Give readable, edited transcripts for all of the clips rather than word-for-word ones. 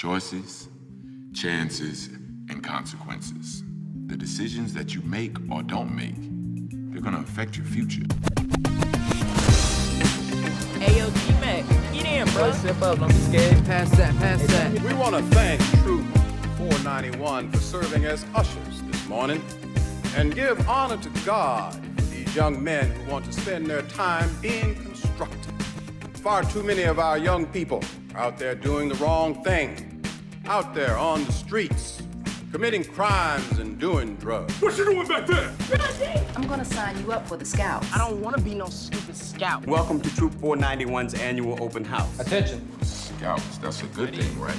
Choices, chances, and consequences. The decisions that you make or don't make, they're gonna affect your future. Hey, yo, G-Mac, get in, bro. Step up, don't be scared. Pass that. We want to thank Troop 491 for serving as ushers this morning and give honor to God for these young men who want to spend their time being constructive. Far too many of our young people are out there doing the wrong thing, out there on the streets, committing crimes and doing drugs. What you doing back there? I'm gonna sign you up for the Scouts. I don't want to be no stupid scout. Welcome to Troop 491's annual open house. Attention. Scouts, that's a good thing, right?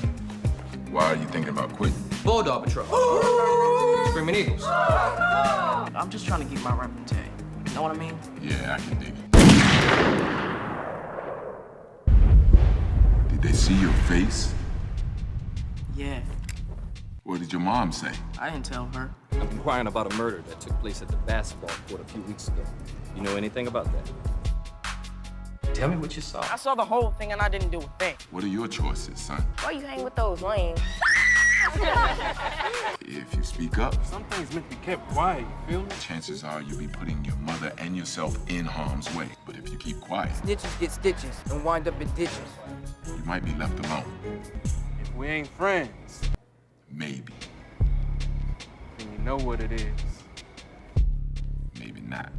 Why are you thinking about quitting? Bulldog Patrol. Screaming Eagles. I'm just trying to keep my reputation. You know what I mean? Yeah, I can dig it. Did they see your face? Yeah, What did your mom say? I didn't tell her. I'm inquiring about a murder that took place at the basketball court a few weeks ago. You know anything about that? Tell me what you saw. I saw the whole thing and I didn't do a thing. What are your choices, son? Why you hang with those lames? If you speak up, Some things meant to be kept quiet, you feel me? chances are you'll be putting your mother and yourself in harm's way. But if you keep quiet, Snitches get stitches and wind up in ditches. you might be left alone. If we ain't friends, Maybe, then you know what it is. maybe not.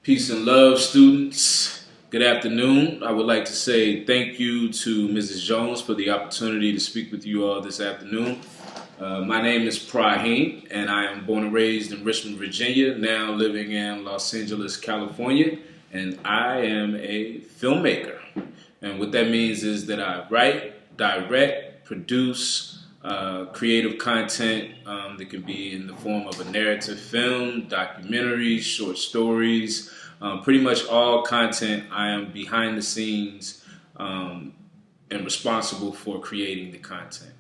Peace and love, students. Good afternoon. I would like to say thank you to Mrs. Jones for the opportunity to speak with you all this afternoon. My name is Praheme, and I am born and raised in Richmond, Virginia, now living in Los Angeles, California, and I am a filmmaker. And what that means is that I write, direct, produce creative content that can be in the form of a narrative film, documentaries, short stories, pretty much all content. I am behind the scenes and responsible for creating the content.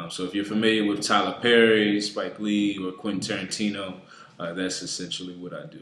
So if you're familiar with Tyler Perry, Spike Lee, or Quentin Tarantino, that's essentially what I do.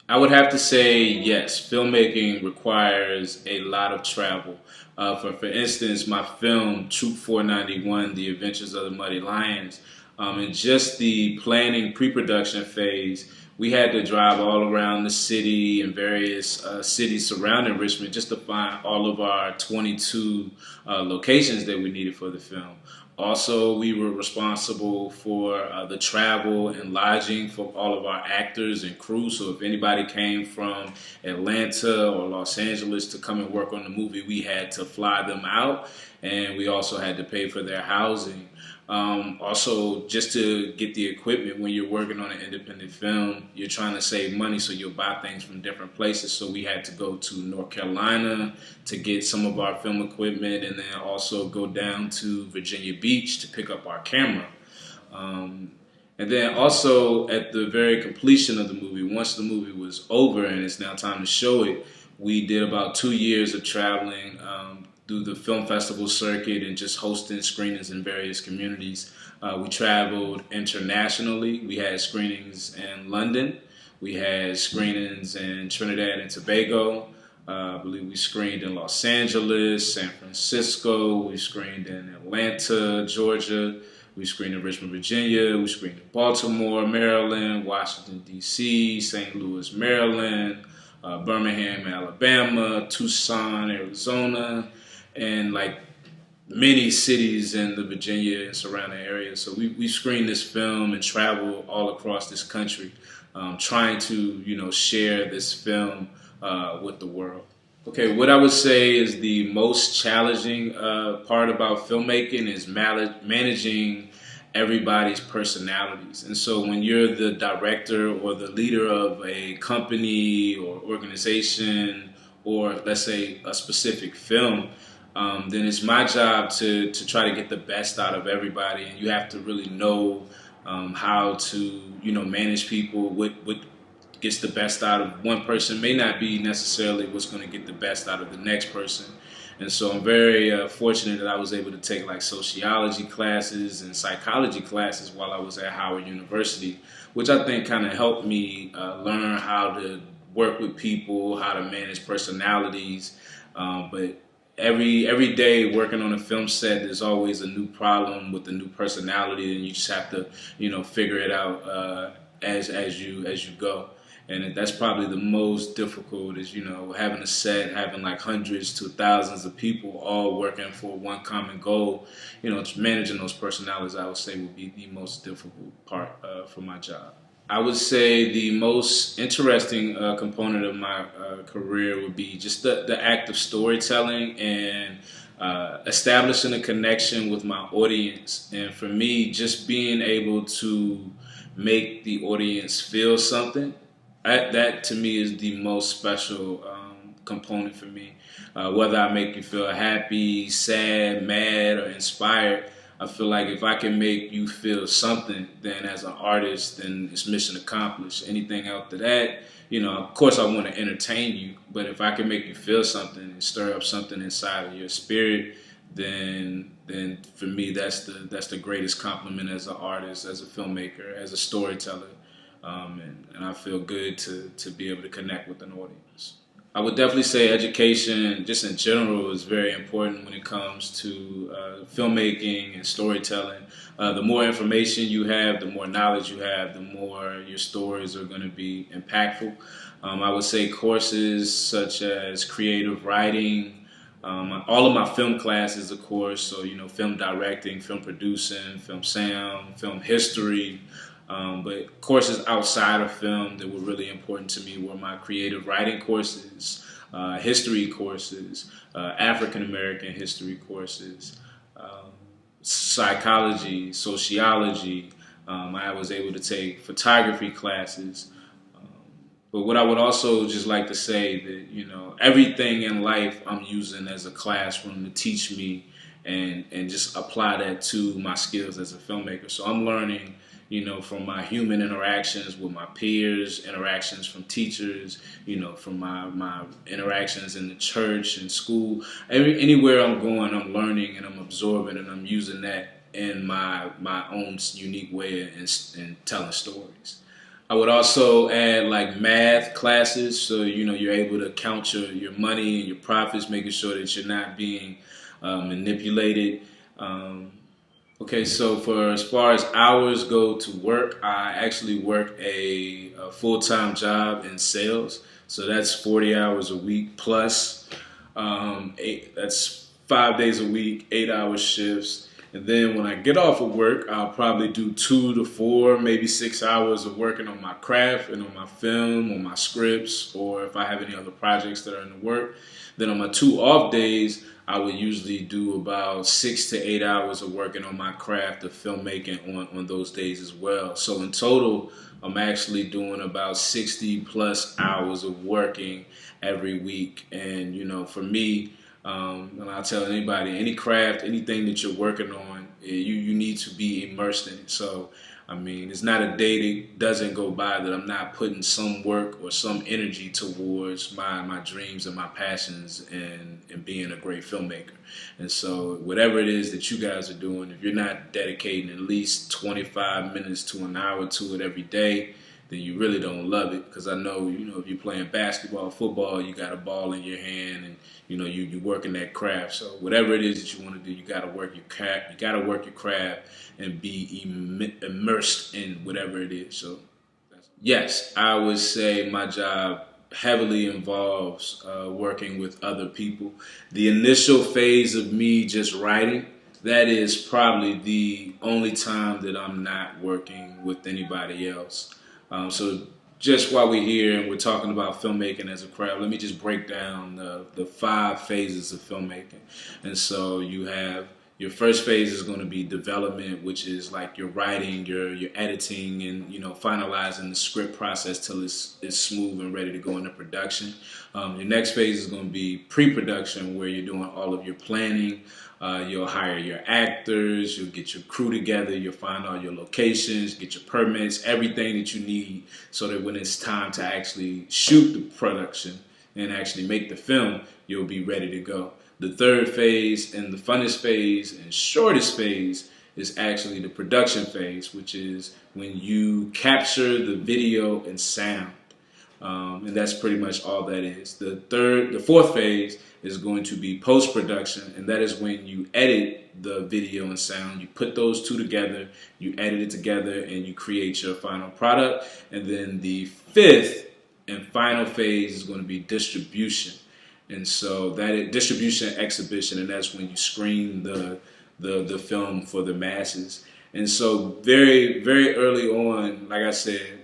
I would have to say yes, filmmaking requires a lot of travel. For instance, my film, Troop 491, The Adventures of the Muddy Lions, in just the planning pre-production phase, we had to drive all around the city and various cities surrounding Richmond just to find all of our 22 locations that we needed for the film. Also, we were responsible for the travel and lodging for all of our actors and crew. So if anybody came from Atlanta or Los Angeles to come and work on the movie, we had to fly them out, and we also had to pay for their housing. Also, just to get the equipment when you're working on an independent film, you're trying to save money, so you'll buy things from different places. So we had to go to North Carolina to get some of our film equipment, and then also go down to Virginia Beach to pick up our camera. And then also at the very completion of the movie, once the movie was over and it's now time to show it, we did about 2 years of traveling through the film festival circuit and just hosting screenings in various communities. We traveled internationally. We had screenings in London. We had screenings in Trinidad and Tobago. I believe we screened in Los Angeles, San Francisco. We screened in Atlanta, Georgia. We screened in Richmond, Virginia. We screened in Baltimore, Maryland, Washington, D.C., St. Louis, Maryland, Birmingham, Alabama, Tucson, Arizona, and like many cities in the Virginia and surrounding areas. So we screened this film and traveled all across this country, trying to, share this film with the world. Okay, what I would say is the most challenging part about filmmaking is managing everybody's personalities. And so when you're the director or the leader of a company or organization, or let's say a specific film, then it's my job to try to get the best out of everybody. And you have to really know how to, manage people. What gets the best out of one person may not be necessarily what's going to get the best out of the next person. And so I'm very fortunate that I was able to take like sociology classes and psychology classes while I was at Howard University, which I think kind of helped me learn how to work with people, how to manage personalities. But every day working on a film set, there's always a new problem with a new personality, and you just have to, figure it out as you go. And that's probably the most difficult is, having a set, having like hundreds to thousands of people all working for one common goal. Managing those personalities, I would say, would be the most difficult part for my job. I would say the most interesting component of my career would be just the act of storytelling and establishing a connection with my audience. And for me, just being able to make the audience feel something, that to me is the most special component for me. Whether I make you feel happy, sad, mad, or inspired, I feel like if I can make you feel something, then as an artist, then it's mission accomplished. Anything after that, of course I want to entertain you, but if I can make you feel something and stir up something inside of your spirit, then for me that's the greatest compliment as an artist, as a filmmaker, as a storyteller. And I feel good to be able to connect with an audience. I would definitely say education, just in general, is very important when it comes to filmmaking and storytelling. The more information you have, the more knowledge you have, the more your stories are going to be impactful. I would say courses such as creative writing, all of my film classes, of course, so film directing, film producing, film sound, film history. But courses outside of film that were really important to me were my creative writing courses, history courses, African American history courses, psychology, sociology. I was able to take photography classes. But what I would also just like to say that, everything in life I'm using as a classroom to teach me and just apply that to my skills as a filmmaker. So I'm learning from my human interactions with my peers, interactions from teachers, from my interactions in the church and school. Anywhere I'm going, I'm learning and I'm absorbing and I'm using that in my own unique way in telling stories. I would also add like math classes, so you're able to count your money and your profits, making sure that you're not being manipulated. Okay, so as far as hours go to work, I actually work a full-time job in sales. So that's 40 hours a week plus that's 5 days a week, 8-hour shifts. And then when I get off of work, I'll probably do 2 to 4, maybe 6 hours of working on my craft and on my film, on my scripts, or if I have any other projects that are in the work. Then on my 2 off days, I would usually do about 6 to 8 hours of working on my craft of filmmaking on those days as well. So in total, I'm actually doing about 60 plus hours of working every week. And, for me, and I'll tell anybody, any craft, anything that you're working on, you need to be immersed in it. So, it's not a day that doesn't go by that I'm not putting some work or some energy towards my dreams and my passions and being a great filmmaker. And so whatever it is that you guys are doing, if you're not dedicating at least 25 minutes to an hour to it every day, then you really don't love it. Because I know, if you're playing basketball, football, you got a ball in your hand and, you're working that craft. So whatever it is that you want to do, you got to work your craft. You got to work your craft and be immersed in whatever it is. So yes, I would say my job heavily involves working with other people. The initial phase of me just writing, that is probably the only time that I'm not working with anybody else. So just while we're here and we're talking about filmmaking as a craft, let me just break down the 5 phases of filmmaking. And so you have your first phase is going to be development, which is like your writing, your editing, and finalizing the script process till it's smooth and ready to go into production. Your next phase is going to be pre-production, where you're doing all of your planning. You'll hire your actors, you'll get your crew together, you'll find all your locations, get your permits, everything that you need so that when it's time to actually shoot the production and actually make the film, you'll be ready to go. The third phase and the funnest phase and shortest phase is actually the production phase, which is when you capture the video and sound. And that's pretty much all that is. The fourth phase is going to be post-production, and that is when you edit the video and sound. You put those two together, you edit it together, and you create your final product. And then the fifth and final phase is going to be distribution. And so that is distribution and exhibition, and that's when you screen the film for the masses. And so very, very early on, like I said,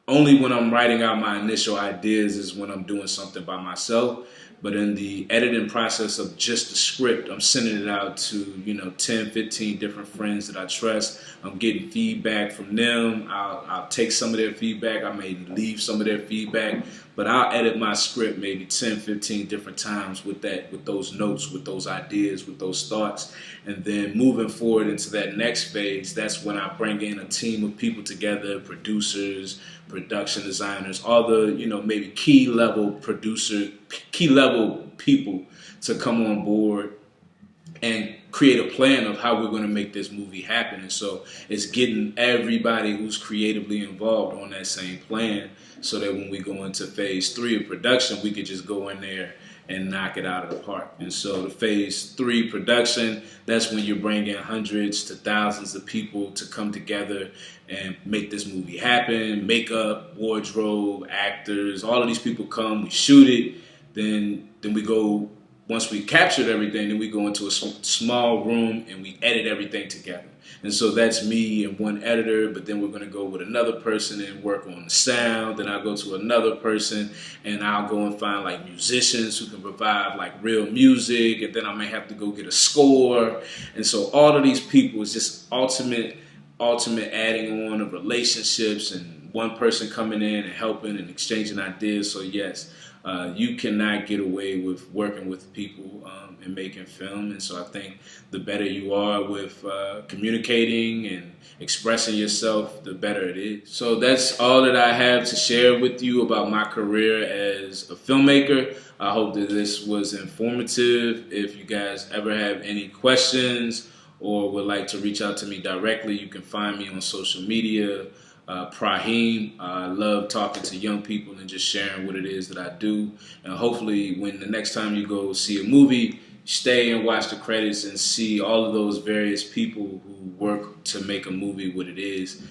only when I'm writing out my initial ideas is when I'm doing something by myself. But in the editing process of just the script, I'm sending it out to 10, 15 different friends that I trust. I'm getting feedback from them. I'll take some of their feedback. I may leave some of their feedback, but I'll edit my script maybe 10, 15 different times with those notes, with those ideas, with those thoughts. And then moving forward into that next phase, that's when I bring in a team of people together, producers, production designers, all the, maybe key level people to come on board and create a plan of how we're going to make this movie happen. And so it's getting everybody who's creatively involved on that same plan, so that when we go into phase 3 of production, we could just go in there and knock it out of the park. And so the phase 3 production, that's when you're bringing hundreds to thousands of people to come together and make this movie happen. Makeup, wardrobe, actors, all of these people come, we shoot it, then we go, once we captured everything, then we go into a small room and we edit everything together. And so that's me and one editor, but then we're going to go with another person and work on the sound. Then I'll go to another person and I'll go and find like musicians who can provide like real music. And then I may have to go get a score. And so all of these people is just ultimate adding on of relationships and one person coming in and helping and exchanging ideas. So yes, you cannot get away with working with people and making film. And so I think the better you are with communicating and expressing yourself, the better it is. So that's all that I have to share with you about my career as a filmmaker. I hope that this was informative. If you guys ever have any questions or would like to reach out to me directly, you can find me on social media. Praheme. I love talking to young people and just sharing what it is that I do. And hopefully when the next time you go see a movie, stay and watch the credits and see all of those various people who work to make a movie what it is.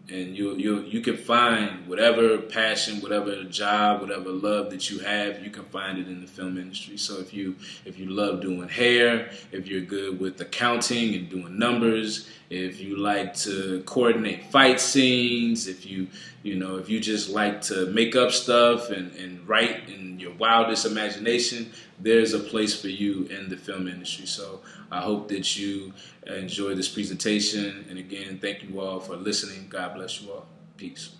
And you can find whatever passion, whatever job, whatever love that you have, you can find it in the film industry. So if you love doing hair, if you're good with accounting and doing numbers, if you like to coordinate fight scenes, if you just like to make up stuff and write in your wildest imagination, there's a place for you in the film industry. So I hope that you enjoy this presentation. And again, thank you all for listening. God bless you all. Peace.